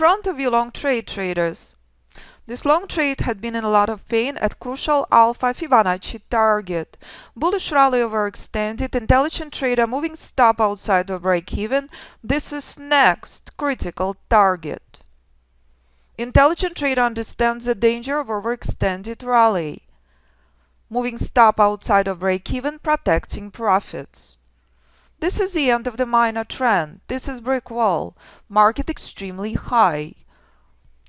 front of you, long trade traders. This long trade had been in a lot of pain at crucial alpha Fibonacci target. Bullish rally overextended, intelligent trader moving stop outside of break-even. This is next critical target. Intelligent trader understands the danger of overextended rally. Moving stop outside of break-even, protecting profits. This is the end of the minor trend. This is brick wall. Market extremely high.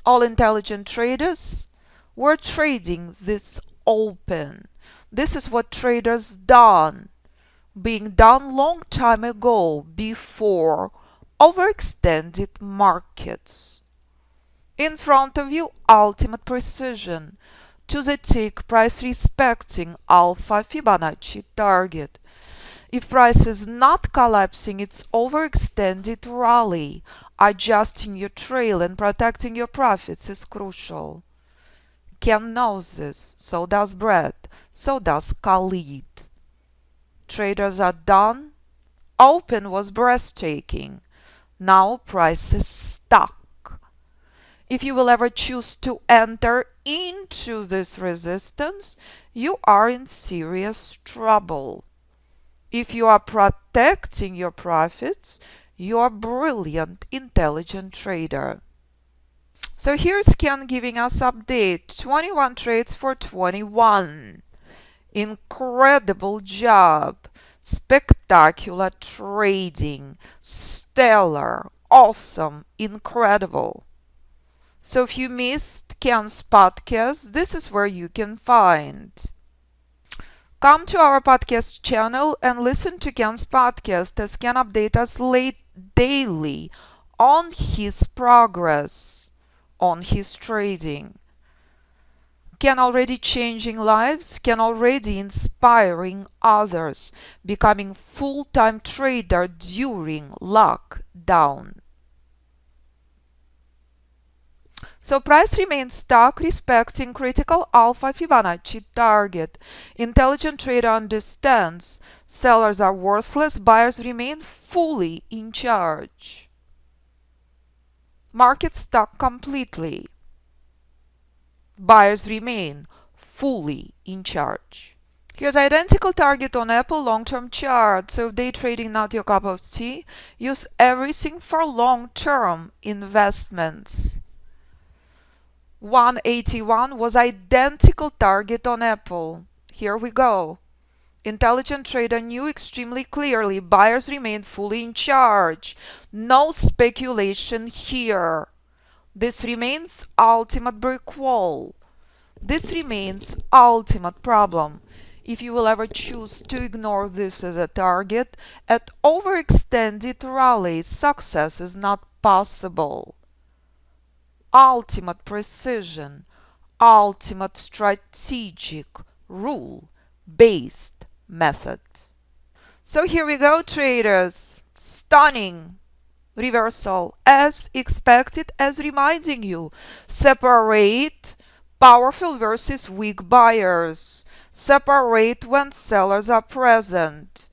All intelligent traders were trading this open. This is what traders done, being done long time ago before overextended markets. In front of you, ultimate precision to the tick price respecting alpha Fibonacci target. If price is not collapsing, it's overextended rally. Adjusting your trail and protecting your profits is crucial. Ken knows this, so does Brett, so does Khalid. Traders are done. Open was breathtaking. Now price is stuck. If you will ever choose to enter into this resistance, you are in serious trouble. If you are protecting your profits, you are a brilliant, intelligent trader. So here's Ken giving us update. 21 trades for 21. Incredible job. Spectacular trading. Stellar. Awesome. Incredible. So if you missed Ken's podcast, this is where you can find. Come to our podcast channel and listen to Ken's podcast as Ken updates us daily on his progress, on his trading. Ken already changing lives, Ken already inspiring others, becoming full-time trader during lockdown. So price remains stuck respecting critical alpha Fibonacci target. Intelligent trader understands sellers are worthless, buyers remain fully in charge. Market stuck completely. Buyers remain fully in charge. Here's identical target on Apple long-term chart. So if day trading not your cup of tea, use everything for long-term investments. 181 was identical target on Apple. Here we go. Intelligent trader knew extremely clearly buyers remained fully in charge. No speculation here. This remains ultimate brick wall. This remains ultimate problem. If you will ever choose to ignore this as a target, at overextended rallies, success is not possible. Ultimate precision, ultimate strategic rule-based method. So here we go, traders. Stunning reversal as expected, as reminding you, separate powerful versus weak buyers. Separate when sellers are present.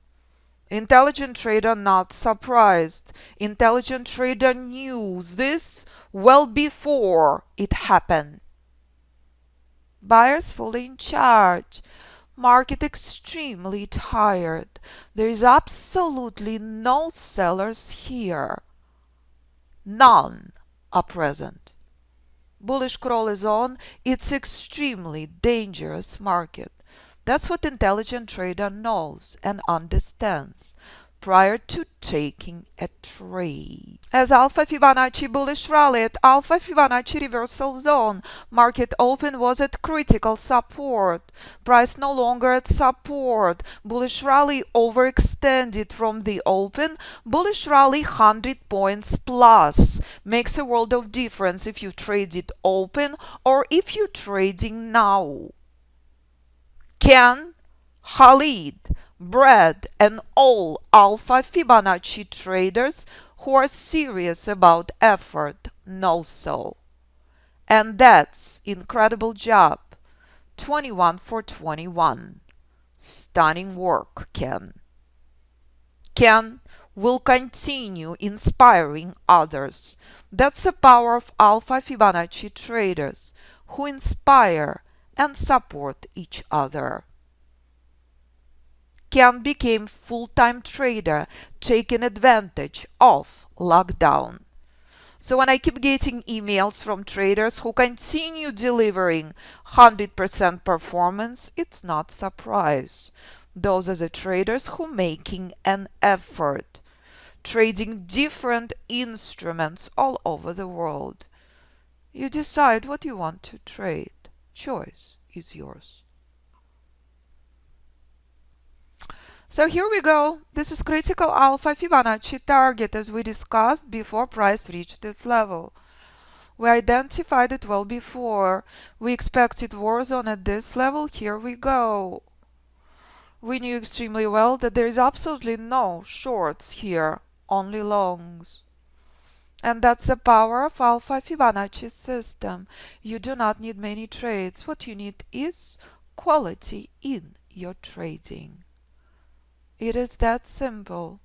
Intelligent trader not surprised. Intelligent trader knew this well before it happened. Buyers fully in charge. Market extremely tired. There is absolutely no sellers here. None are present. Bullish crawl is on. It's extremely dangerous market. That's what intelligent trader knows and understands prior to taking a trade. As alpha Fibonacci bullish rally at alpha Fibonacci reversal zone, market open was at critical support. Price no longer at support. Bullish rally overextended from the open. Bullish rally 100 points plus. Makes a world of difference if you trade it open or if you're trading now. Ken, Khalid, Brad, and all alpha Fibonacci traders who are serious about effort know so. And that's incredible job. 21 for 21. Stunning work, Ken. Ken, will continue inspiring others. That's the power of Alpha Fibonacci traders who inspire and support each other. Can became full-time trader taking advantage of lockdown. So when I keep getting emails from traders who continue delivering 100% performance, it's not surprise. Those are the traders who making an effort, trading different instruments all over the world. You decide what you want to trade. Choice is yours. So here we go. This is critical alpha Fibonacci target as we discussed before price reached this level. We identified it well before. We expected war zone at this level. Here we go. We knew extremely well that there is absolutely no shorts here, only longs. And that's the power of Alpha Fibonacci system. You do not need many trades. What you need is quality in your trading. It is that simple.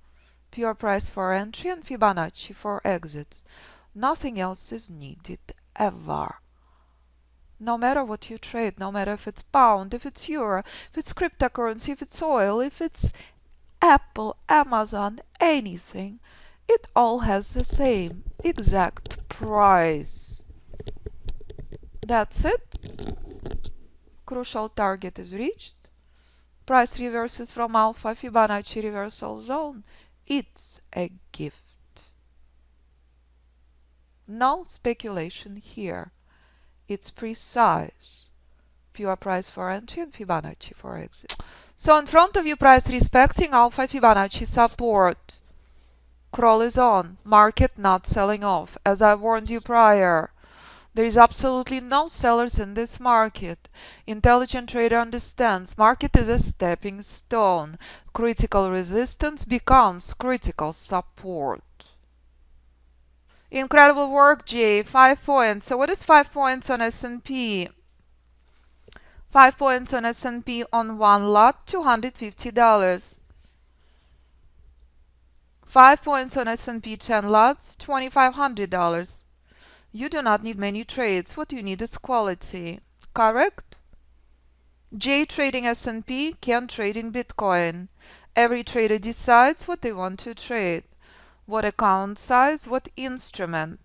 Pure price for entry and Fibonacci for exit. Nothing else is needed ever. No matter what you trade, no matter if it's pound, if it's euro, if it's cryptocurrency, if it's oil, if it's Apple, Amazon, anything, it all has the same exact price. That's it. Crucial target is reached. Price reverses from Alpha Fibonacci reversal zone. It's a gift. No speculation here. It's precise. Pure price for entry and Fibonacci for exit. So in front of you, price respecting Alpha Fibonacci support. Crawl is on. Market not selling off. As I warned you prior, there is absolutely no sellers in this market. Intelligent trader understands market is a stepping stone. Critical resistance becomes critical support. Incredible work, Jay. 5 points. So what is 5 points on S&P? 5 points on S&P on one lot, $250. 5 points on S&P 10 lots, $2,500. You do not need many trades. What you need is quality. Correct? J trading S&P, Ken trading Bitcoin. Every trader decides what they want to trade. What account size, what instrument.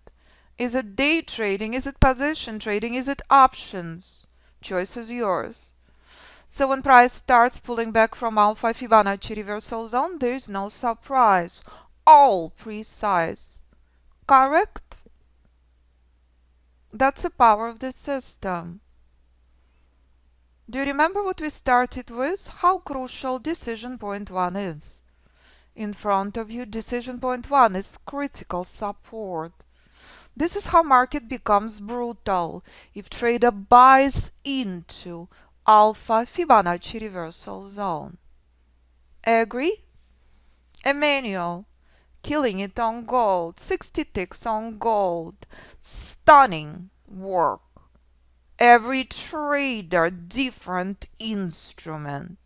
Is it day trading? Is it position trading? Is it options? Choice is yours. So when price starts pulling back from Alpha Fibonacci reversal zone, there is no surprise. All precise. Correct? That's the power of the system. Do you remember what we started with? How crucial decision point 1 is. In front of you, decision point 1 is critical support. This is how market becomes brutal if trader buys into Alpha Fibonacci reversal zone. Agree? Emmanuel, killing it on gold, 60 ticks on gold. Stunning work. Every trader, different instrument.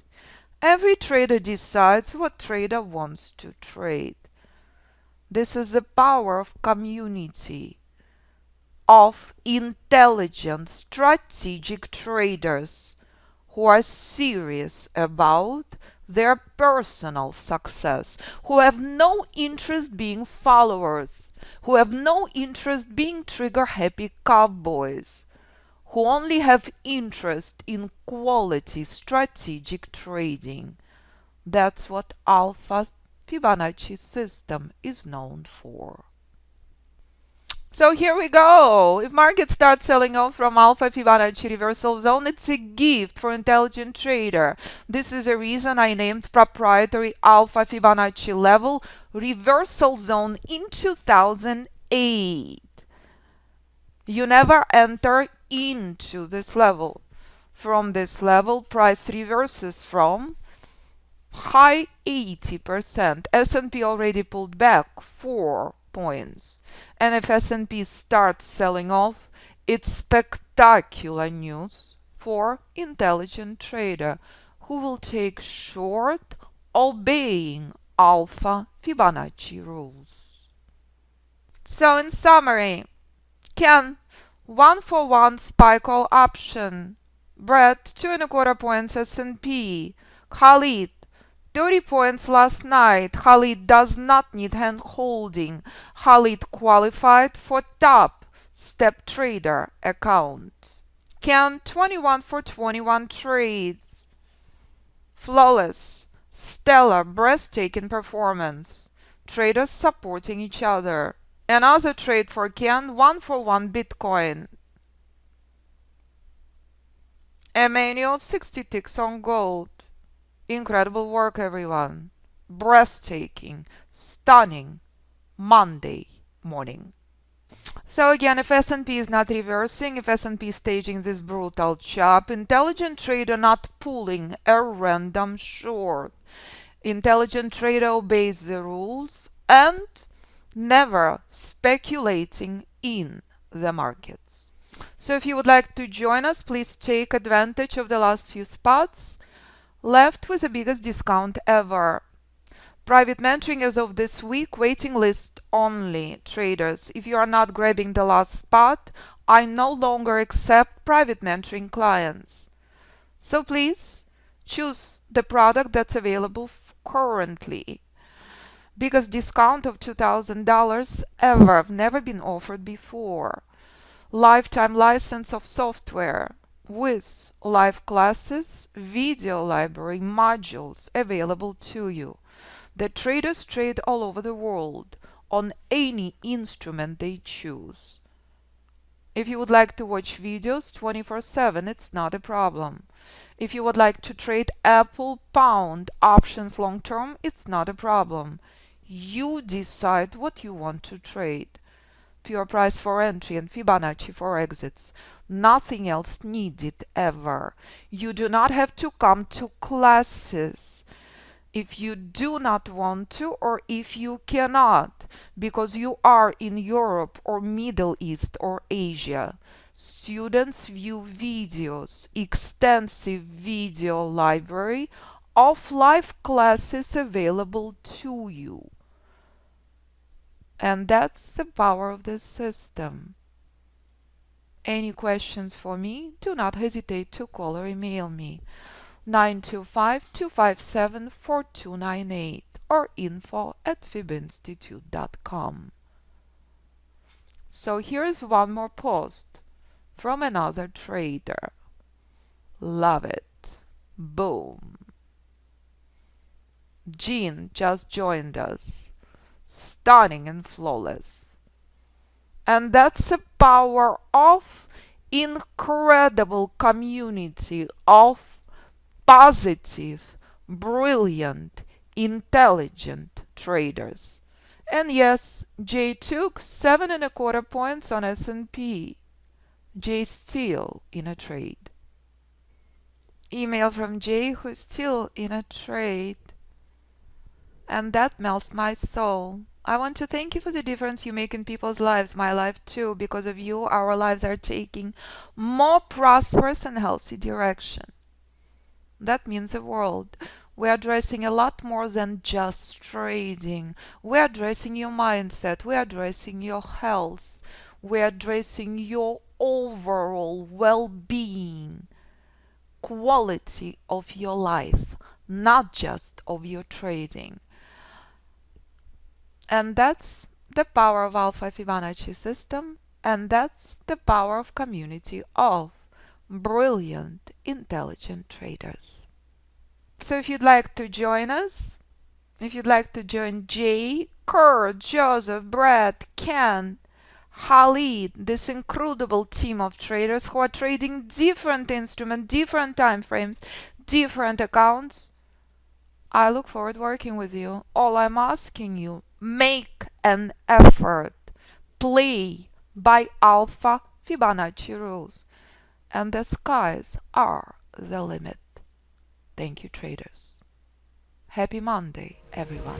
Every trader decides what trader wants to trade. This is the power of community, of intelligent, strategic traders who are serious about their personal success, who have no interest being followers, who have no interest being trigger-happy cowboys, who only have interest in quality strategic trading. That's what Alpha Fibonacci system is known for. So here we go. If market starts selling off from Alpha Fibonacci reversal zone, it's a gift for intelligent trader. This is the reason I named proprietary Alpha Fibonacci level reversal zone in 2008. You never enter into this level. From this level, price reverses from high 80%. S&P already pulled back 4 points. And if S&P starts selling off, it's spectacular news for intelligent trader who will take short obeying alpha Fibonacci rules. So in summary, Ken 1-for-1 SPY call option, Brett 2.25 points S&P, Khalid 30 points last night. Khalid does not need hand holding. Khalid qualified for top step trader account. Ken 21 for 21 trades. Flawless, stellar, breathtaking performance. Traders supporting each other. Another trade for Ken 1-for-1 Bitcoin. Emmanuel 60 ticks on gold. Incredible work, everyone. Breathtaking, stunning Monday morning. So again, if S&P is not reversing, if S&P is staging this brutal chop, intelligent trader not pulling a random short. Intelligent trader obeys the rules and never speculating in the markets. So if you would like to join us, please take advantage of the last few spots left with the biggest discount ever. Private mentoring as of this week, waiting list only. Traders, if you are not grabbing the last spot, I no longer accept private mentoring clients. So please choose the product that's available currently. Biggest discount of $2,000 ever, never been offered before. Lifetime license of software with live classes, video library, modules available to you. The traders trade all over the world on any instrument they choose. If you would like to watch videos 24/7, it's not a problem. If you would like to trade Apple Pound options long term, it's not a problem. You decide what you want to trade. Pure price for entry and Fibonacci for exits. Nothing else needed ever. You do not have to come to classes if you do not want to, or if you cannot because you are in Europe or Middle East or Asia. Students view videos, extensive video library of live classes available to you. And that's the power of this system. Any questions for me? Do not hesitate to call or email me. 925-257-4298 or info@fibinstitute.com. So here's one more post from another trader. Love it. Boom. Jean just joined us. Stunning and flawless. And that's the power of incredible community of positive, brilliant, intelligent traders. And yes, Jay took 7.25 points on S&P. Jay still in a trade. Email from Jay, who's still in a trade. And that melts my soul. I want to thank you for the difference you make in people's lives, my life too. Because of you, our lives are taking more prosperous and healthy direction. That means the world. We're addressing a lot more than just trading. We're addressing your mindset. We're addressing your health. We're addressing your overall well-being, quality of your life, not just of your trading. And that's the power of Alpha Fibonacci system, and that's the power of community of brilliant, intelligent traders. So if you'd like to join us, if you'd like to join Jay, Kurt, Joseph, Brad, Ken, Khalid, this incredible team of traders who are trading different instruments, different time frames, different accounts, I look forward working with you. All I'm asking you, make an effort. Play by Alpha Fibonacci rules. And the skies are the limit. Thank you, traders. Happy Monday, everyone.